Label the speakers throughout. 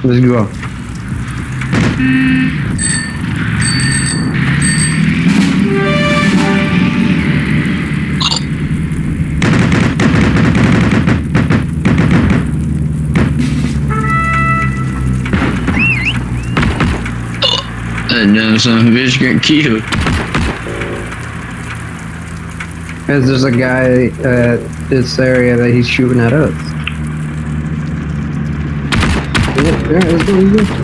Speaker 1: Let's go.
Speaker 2: That damn son of a bitch got killed.
Speaker 1: Because there's a guy at this area that he's shooting at us. Yeah, let's go, let's go.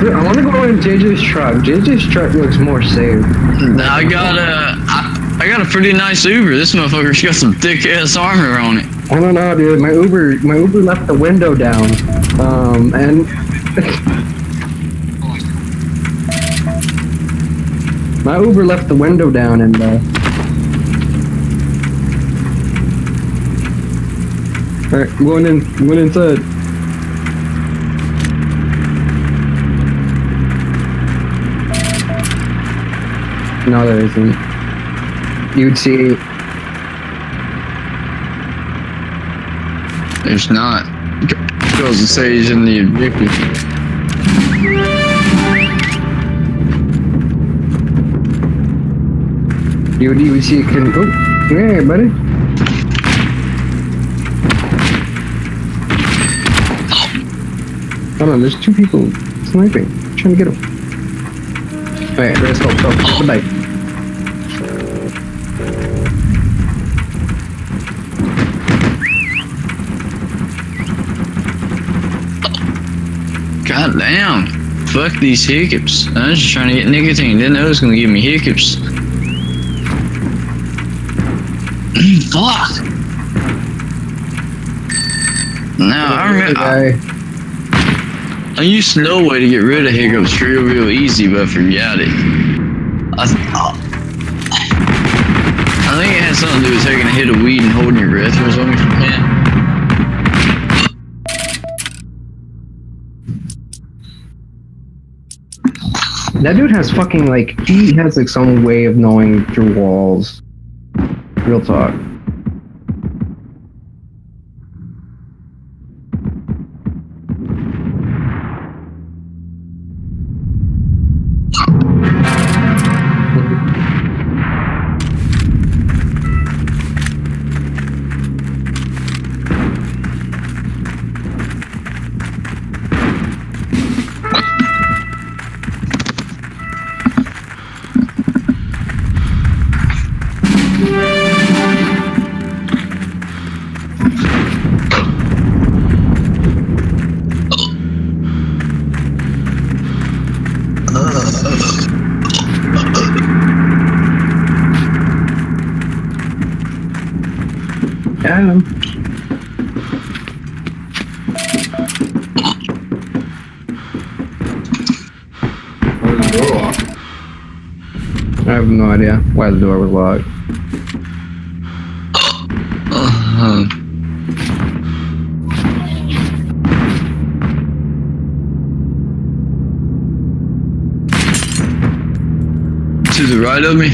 Speaker 1: I want to go in JJ's truck. JJ's truck looks more safe.
Speaker 2: I got a pretty nice Uber. This motherfucker's got some thick ass armor on it.
Speaker 1: I don't know, dude. My Uber left the window down. And my Uber left the window down, and all right, I'm going inside. No, there isn't. You'd see.
Speaker 2: There's not. Goes to say he's in the objective.
Speaker 1: You would see. Oh, hey, buddy. Hold on, there's two people sniping. I'm trying to get them. Alright, let's go. Goodbye.
Speaker 2: God damn. Fuck these hiccups. I was just trying to get nicotine. Didn't know it was gonna give me hiccups. Fuck. Now I remember. I used to know a way to get rid of hiccups real easy, but I forgot it. I think it had something to do with taking a hit of weed and holding your breath or something.
Speaker 1: That dude has fucking he has some way of knowing through walls. Real talk. Got him.
Speaker 3: Where's the door locked?
Speaker 1: I have no idea why the door was locked.
Speaker 2: To the right of me?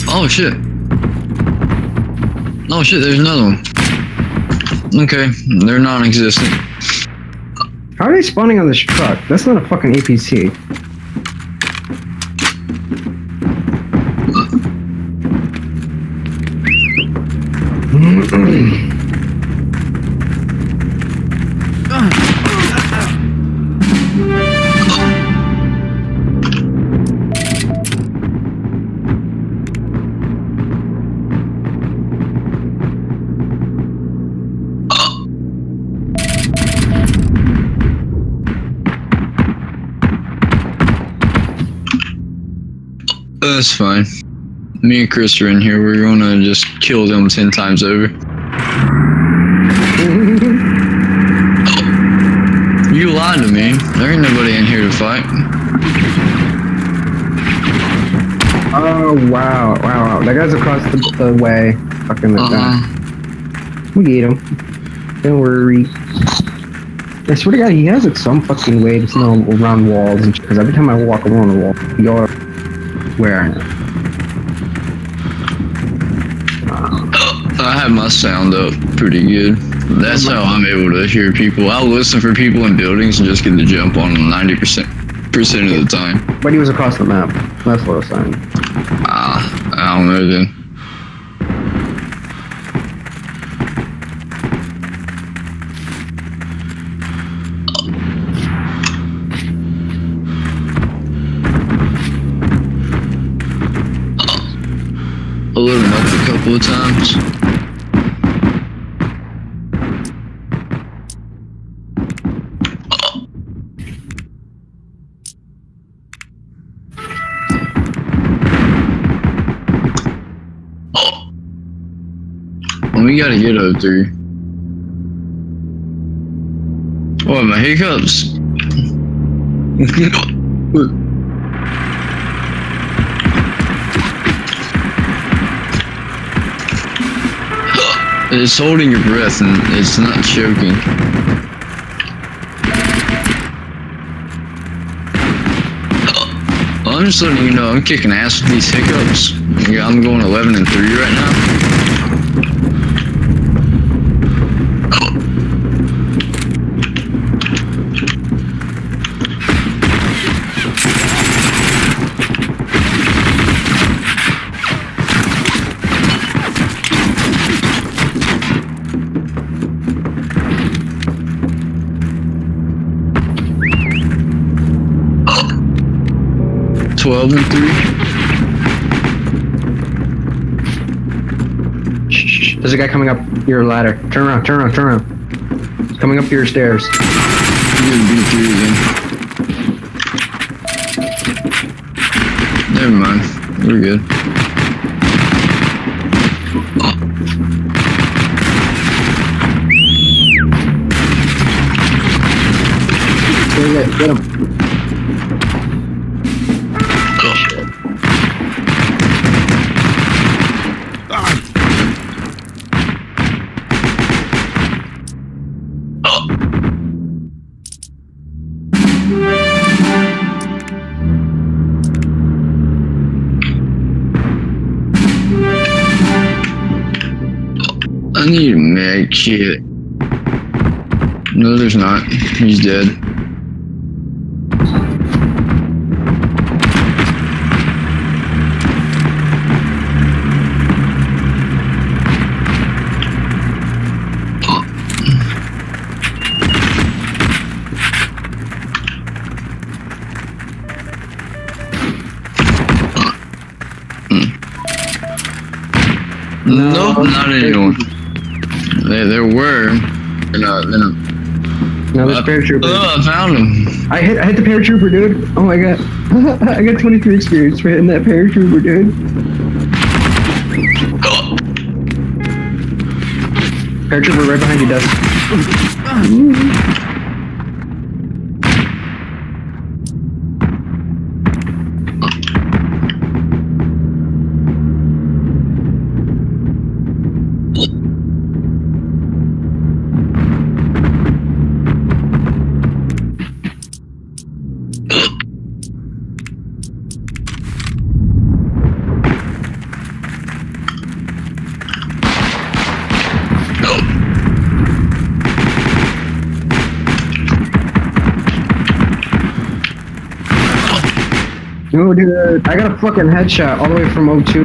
Speaker 2: Oh shit. Oh shit, there's another one. Okay, they're non-existent.
Speaker 1: How are they spawning on this truck? That's not a fucking APC.
Speaker 2: That's fine. Me and Chris are in here. We're gonna just kill them 10 times over. You lied to me. There ain't nobody in here to fight.
Speaker 1: Oh, wow. That guy's across the way. Fucking that guy. We get him. Don't worry. I swear to God, he has like some fucking way to know around walls and shit. Because every time I walk along the wall, you're where I am.
Speaker 2: I have my sound up pretty good. That's how I'm able to hear people. I'll listen for people in buildings and just get the jump on them 90% of the time.
Speaker 1: But he was across the map. That's what I was saying.
Speaker 2: I don't know then. I lit him up a couple of times. We gotta get up there. What, my hiccups? It's holding your breath and it's not choking. I'm just letting you know I'm kicking ass with these hiccups. I'm going 11-3 right now. Twelve and 3.
Speaker 1: Shh. There's a guy coming up your ladder. Turn around. He's coming up your stairs.
Speaker 2: I'm getting beat through again. Never mind. We're good.
Speaker 1: Get him.
Speaker 2: I need a med kit. No, there's not. He's dead. Nope, not anymore. There were. They're not.
Speaker 1: No, there's paratrooper.
Speaker 2: Oh, I found him.
Speaker 1: I hit the paratrooper, dude. Oh my god. I got 23 experience for hitting that paratrooper, dude. Paratrooper right behind you, Dust. No, dude, I got a fucking headshot all the way from O2.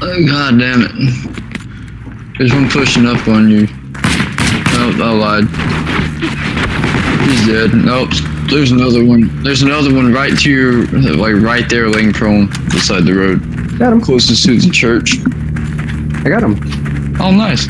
Speaker 2: Oh, god damn it. There's one pushing up on you. Oh, I lied. He's dead. Nope. There's another one. There's another one right to your, like right there, laying prone beside the road.
Speaker 1: Got him.
Speaker 2: Closest to the church.
Speaker 1: I got him.
Speaker 2: Oh, nice.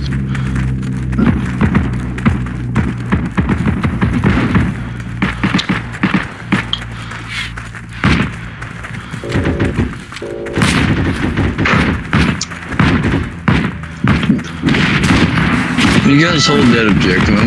Speaker 2: You guys hold that objective.